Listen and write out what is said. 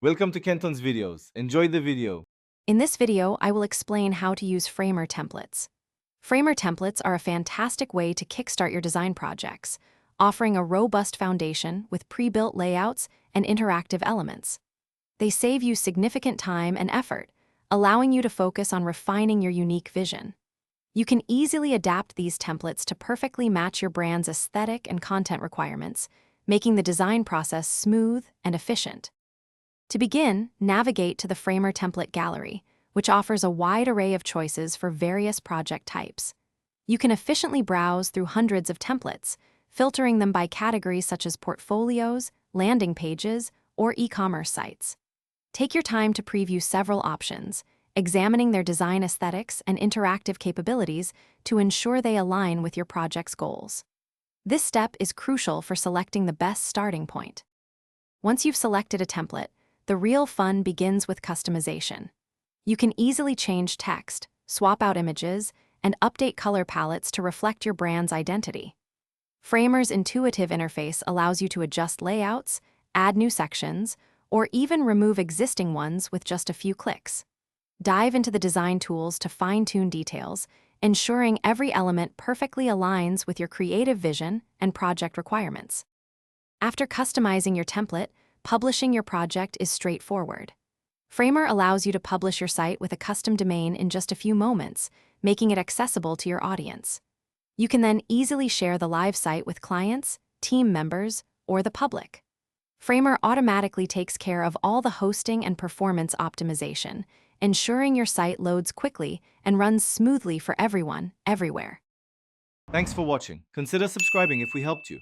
Welcome to Kenton's videos. Enjoy the video. In this video, I will explain how to use Framer templates. Framer templates are a fantastic way to kickstart your design projects, offering a robust foundation with pre-built layouts and interactive elements. They save you significant time and effort, allowing you to focus on refining your unique vision. You can easily adapt these templates to perfectly match your brand's aesthetic and content requirements, making the design process smooth and efficient. To begin, navigate to the Framer template gallery, which offers a wide array of choices for various project types. You can efficiently browse through hundreds of templates, filtering them by categories such as portfolios, landing pages, or e-commerce sites. Take your time to preview several options, examining their design aesthetics and interactive capabilities to ensure they align with your project's goals. This step is crucial for selecting the best starting point. Once you've selected a template, the real fun begins with customization. You can easily change text, swap out images, and update color palettes to reflect your brand's identity. Framer's intuitive interface allows you to adjust layouts, add new sections, or even remove existing ones with just a few clicks. Dive into the design tools to fine-tune details, ensuring every element perfectly aligns with your creative vision and project requirements. After customizing your template, publishing your project is straightforward. Framer allows you to publish your site with a custom domain in just a few moments, making it accessible to your audience. You can then easily share the live site with clients, team members, or the public. Framer automatically takes care of all the hosting and performance optimization, ensuring your site loads quickly and runs smoothly for everyone, everywhere. Thanks for watching. Consider subscribing if we helped you.